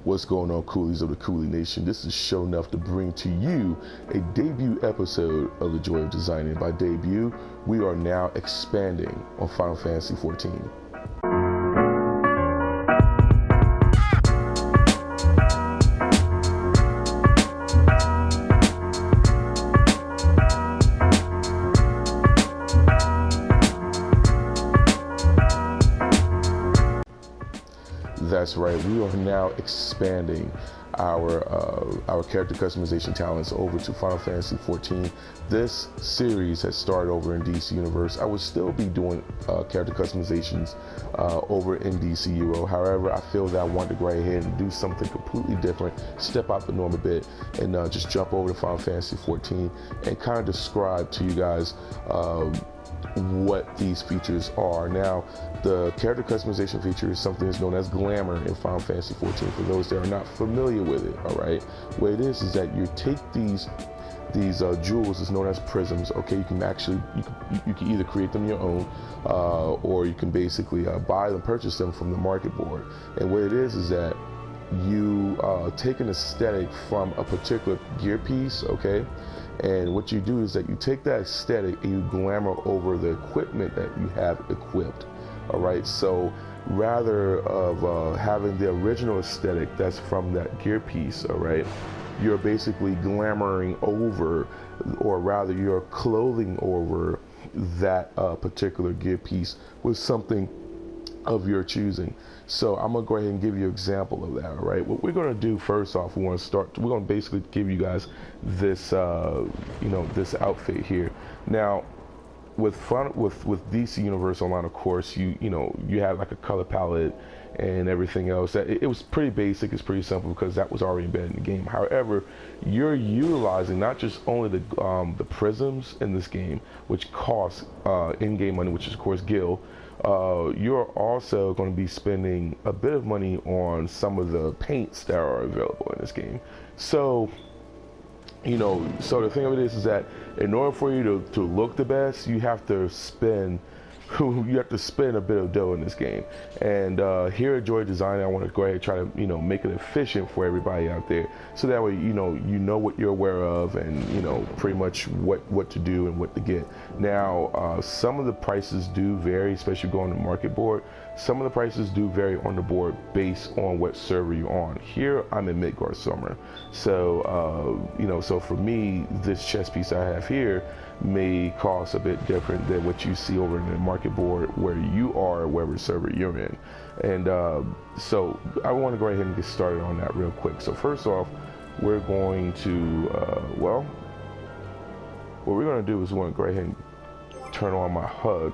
What's going on, coolies of the Coolie Nation? This is Sho'Nuff to bring to you a debut episode of The Joy of Designing. By debut, we are now expanding on Final Fantasy XIV. That's right, we are now expanding our character customization talents over to Final Fantasy XIV. This series has started over in DC Universe. I would still be doing character customizations over in DC Euro. However, I feel that I want to go ahead and do something completely different, step out the norm a bit, and just jump over to Final Fantasy XIV and kind of describe to you guys what these features are. Now, the character customization feature is something that's known as glamour in Final Fantasy XIV. For those that are not familiar with it, all right, what it is that you take these jewels, is known as prisms. Okay, you can actually you can either create them your own, or you can basically buy them, purchase them from the market board. And what it is that you take an aesthetic from a particular gear piece, okay? And what you do is that you take that aesthetic and you glamour over the equipment that you have equipped. All right, so rather of having the original aesthetic that's from that gear piece, all right, you're basically glamoring over, or rather you're clothing over that particular gear piece with something of your choosing. So I'm gonna go ahead and give you an example of that. All right, what we're gonna do first off, we're gonna basically give you guys this this outfit here. Now with DC Universe Online, of course, you have like a color palette and everything else. It was pretty basic, it's pretty simple because that was already embedded in the game. However, you're utilizing not just only the prisms in this game, which cost in-game money, which is of course gil. You're also going to be spending a bit of money on some of the paints that are available in this game. So so the thing of it is that in order for you to look the best, you have to spend a bit of dough in this game. And here at Joy Designing, I want to go ahead and try to make it efficient for everybody out there, so that way you know what you're aware of, and pretty much what to do and what to get. Now some of the prices do vary, especially going to the market board. Some of the prices do vary on the board based on what server you're on. Here I'm in Midgard Summer, so so for me, this chest piece I have here may cost a bit different than what you see over in the market board where you are, whatever server you're in. And so I want to go ahead and get started on that real quick. So first off, we're going to what we're going to do is we're going to go ahead and turn on my HUD,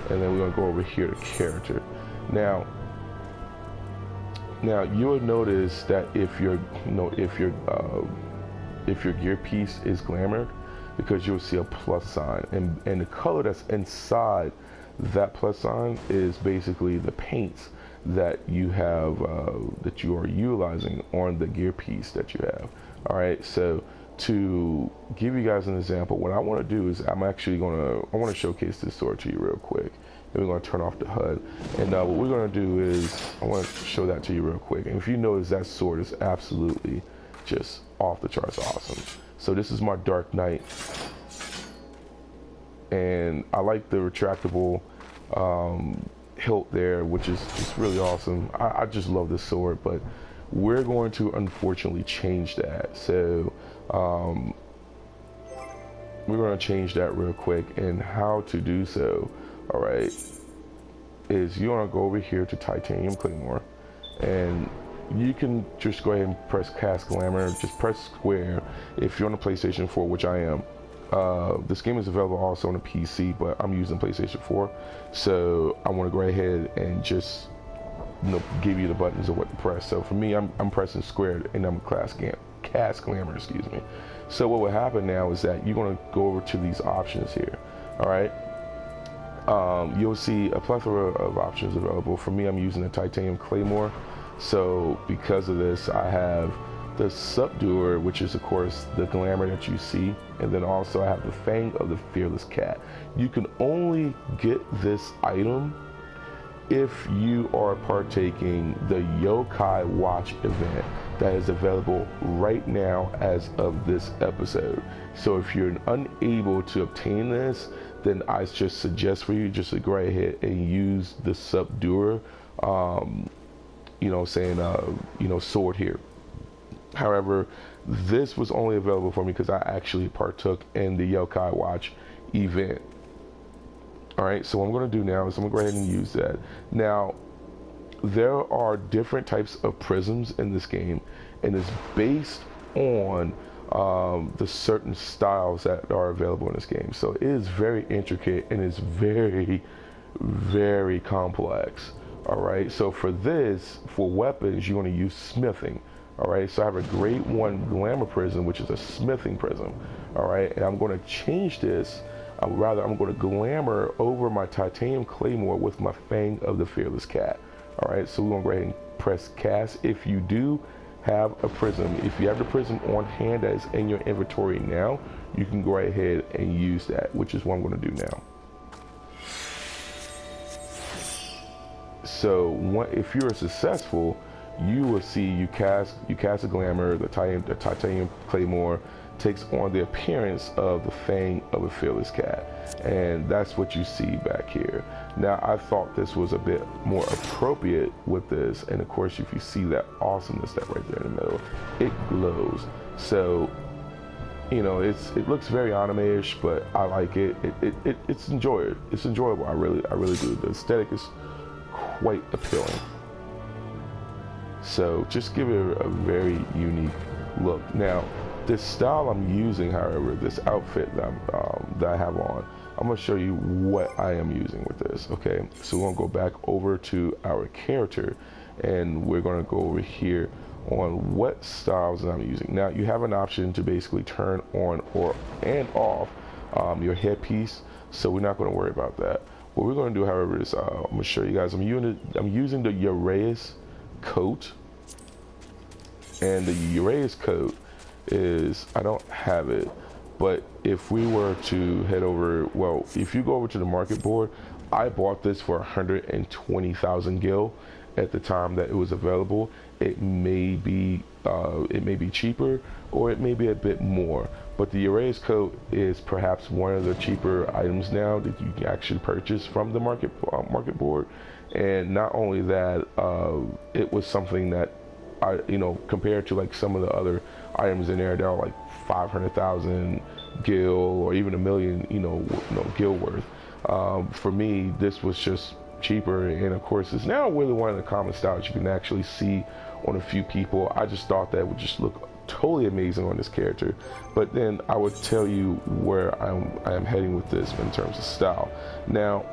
and then we're going to go over here to character. Now you'll notice that if your gear piece is glamored, because you'll see a plus sign, and the color that's inside that plus sign is basically the paints that you have that you are utilizing on the gear piece that you have. All right, so to give you guys an example, what I want to do is I want to showcase this sword to you real quick, and we're going to turn off the HUD. And what we're going to do is I want to show that to you real quick. And if you notice, that sword is absolutely just off the charts awesome. So this is my Dark Knight, and I like the retractable hilt there, which is just really awesome. I just love this sword, but we're going to unfortunately change that. So we're going to change that real quick, and how to do so, all right, is you want to go over here to Titanium Claymore, and you can just go ahead and press Cast Glamour. Just press square if you're on the PlayStation 4, which I am. This game is available also on the PC, but I'm using PlayStation 4, so I want to go ahead and just give you the buttons of what to press. So for me, I'm pressing square, and I'm Cast Glamour, excuse me. So what will happen now is that you're going to go over to these options here. All right, you'll see a plethora of options available. For me, I'm using the Titanium Claymore. So because of this, I have the Subduer, which is of course the glamour that you see, and then also I have the Fang of the Fearless Cat. You can only get this item if you are partaking the Yokai Watch event that is available right now as of this episode. So if you're unable to obtain this, then I just suggest for you just to go right ahead and use the Subduer, sword here. However, this was only available for me because I actually partook in the Yokai Watch event. All right, so what I'm going to do now is I'm going to go ahead and use that. Now, there are different types of prisms in this game, and it's based on the certain styles that are available in this game. So it is very intricate and it's very, very complex. All right, so for weapons, you're going to use smithing. All right, so I have a grade 1 glamour prism, which is a smithing prism. All right, and I'm going to change this. I'm going to glamour over my titanium claymore with my Fang of the Fearless Cat. All right, so we're going to go ahead and press cast. If you do have a prism, if you have the prism on hand that is in your inventory now, you can go right ahead and use that, which is what I'm going to do now. So if you're successful, you will see you cast a glamour. The titanium claymore takes on the appearance of the Fang of a Fearless Cat, and that's what you see back here. Now, I thought this was a bit more appropriate with this, and of course, if you see that awesomeness that right there in the middle, it glows. So, you know, it looks very anime-ish, but I like it. It's enjoyable. It's enjoyable. I really do. The aesthetic is quite appealing. So just give it a very unique look. Now, this style I'm using, however, this outfit that I have on, I'm going to show you what I am using with this. Okay, so we're going to go back over to our character, and we're going to go over here on what styles that I'm using. Now, you have an option to basically turn on and off your headpiece, so we're not going to worry about that. What we're going to do, however, is I'm going to show you guys. I'm using the Eoreza coat, and the Eoreza coat is, I don't have it, but if we were to head over, well, if you go over to the market board, I bought this for 120,000 gil at the time that it was available. It may be cheaper, or it may be a bit more, but the Eoreza coat is perhaps one of the cheaper items now that you can actually purchase from the market board. And not only that, it was something that compared to like some of the other items in there, they're like 500,000 gil or even a million, gil worth. For me, this was just cheaper, and of course, it's now really one of the common styles you can actually see on a few people. I just thought that would just look totally amazing on this character. But then I would tell you where I am heading with this in terms of style. Now,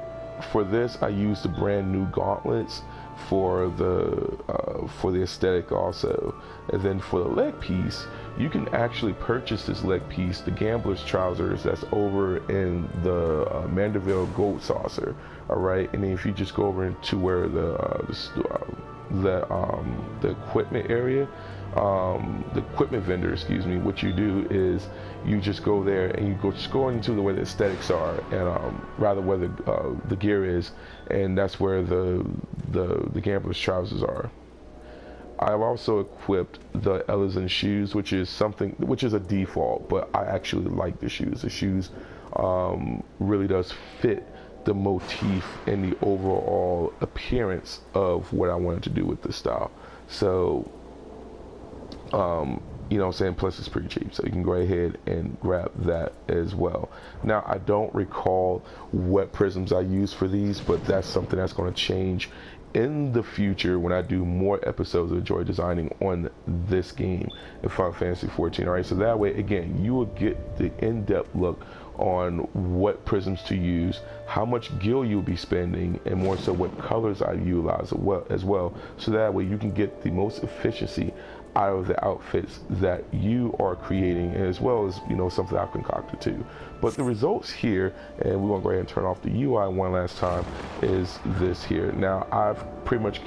for this, I used the brand new gauntlets for the aesthetic also, and then for the leg piece, you can actually purchase this leg piece, the Gambler's Trousers, that's over in the Mandeville Gold Saucer. All right, and then if you just go over into where the equipment area, the equipment vendor, excuse me, what you do is you just go there and you just go into where the aesthetics are, and rather where the gear is, and that's where the Gambler's Trousers are. I've also equipped the Eoreza shoes, which is a default, but I actually like the shoes. The shoes really does fit the motif and the overall appearance of what I wanted to do with this style. So, plus it's pretty cheap, so you can go ahead and grab that as well. Now, I don't recall what prisms I use for these, but that's something that's going to change in the future when I do more episodes of Enjoy Designing on this game in Final Fantasy XIV. All right, so that way, again, you will get the in-depth look on what prisms to use, how much gil you'll be spending, and more so what colors I utilize as well, so that way you can get the most efficiency out of the outfits that you are creating, as well as something I've concocted too. But the results here, and we want to go ahead and turn off the UI one last time, is this here. Now, I've pretty much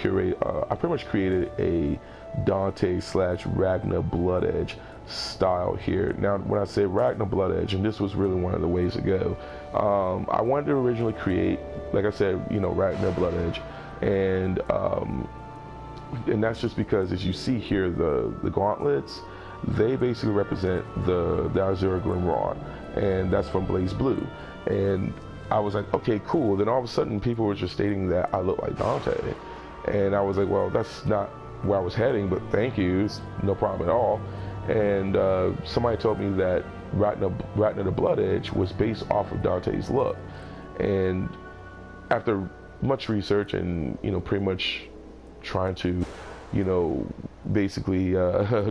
created a Dante / Ragna BloodEdge style here. Now, when I say Ragna BloodEdge, and this was really one of the ways to go, I wanted to originally create, like I said, Ragna BloodEdge. and that's just because, as you see here, the gauntlets, they basically represent the Azura Grimoire, and that's from Blazblu. And I was like, okay, cool. Then all of a sudden, people were just stating that I look like Dante, and I was like, well, that's not where I was heading, but thank you, it's no problem at all. And somebody told me that Ragna the BloodEdge was based off of Dante's look, and after much research and pretty much trying to basically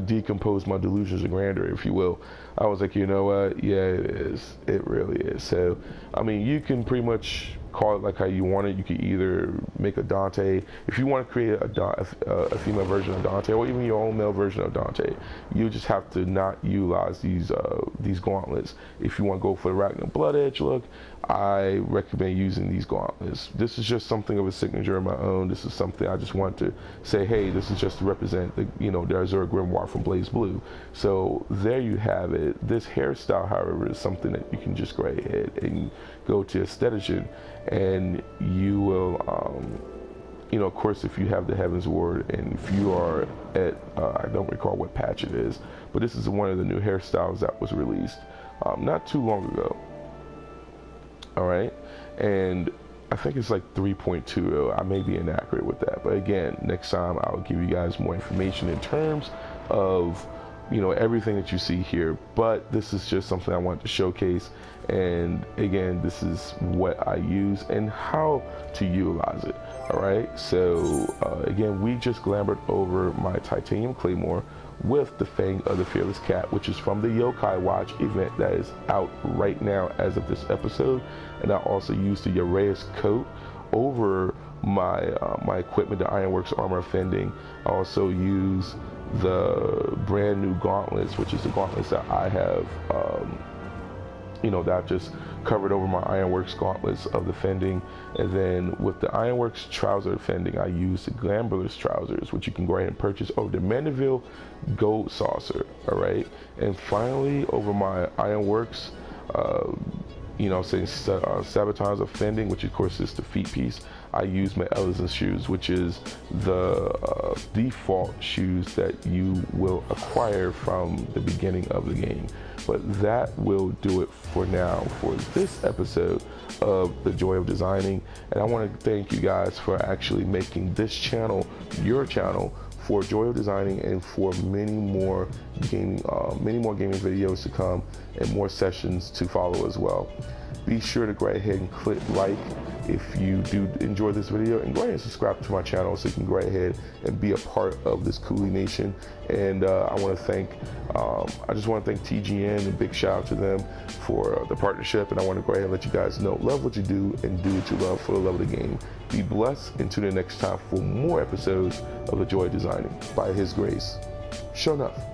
decompose my delusions of grandeur, if you will, I was like, you know what, yeah, it is, it really is. So I mean, you can pretty much call it like how you want it. You could either make a Dante, if you want to create a female version of Dante, or even your own male version of Dante, you just have to not utilize these gauntlets. If you want to go for the Ragna BloodEdge look, I recommend using these gauntlets. This is just something of a signature of my own. This is something I just want to say, hey, this is just to represent the the Azura Grimoire from Blazblu. So there you have it. This hairstyle, however, is something that you can just go ahead and go to aesthetician, and you will of course, if you have the Heavensward, and if you are at I don't recall what patch it is, but this is one of the new hairstyles that was released not too long ago. All right, and I think it's like 3.20. I may be inaccurate with that, but again, next time I'll give you guys more information in terms of everything that you see here. But this is just something I want to showcase, and again, this is what I use and how to utilize it. All right, so again, we just glamored over my titanium claymore with the Fang of the Fearless Cat, which is from the Yokai Watch event that is out right now as of this episode. And I also used the Eoreza coat over my my equipment, the Ironworks armor fending. I also use the brand new gauntlets, which is the gauntlets that I have that I've just covered over my Ironworks gauntlets of the fending. And then with the Ironworks trouser fending, I use the Glamblers trousers, which you can go ahead and purchase over the Mandeville Gold Saucer. All right, and finally, over my Ironworks sabotage of fending, which of course is the feet piece, I use my Eoreza shoes, which is the default shoes that you will acquire from the beginning of the game. But that will do it for now for this episode of The Joy of Designing. And I want to thank you guys for actually making this channel your channel for Joy of Designing, and for many more gaming videos to come, and more sessions to follow as well. Be sure to go ahead and click like if you do enjoy this video, and go ahead and subscribe to my channel so you can go ahead and be a part of this Cooley Nation. And I just want to thank TGM, and big shout out to them for the partnership. And I want to go ahead and let you guys know, love what you do and do what you love for the love of the game. Be blessed, and tune in next time for more episodes of The Joy of Designing. By His grace, Sho'Nuff.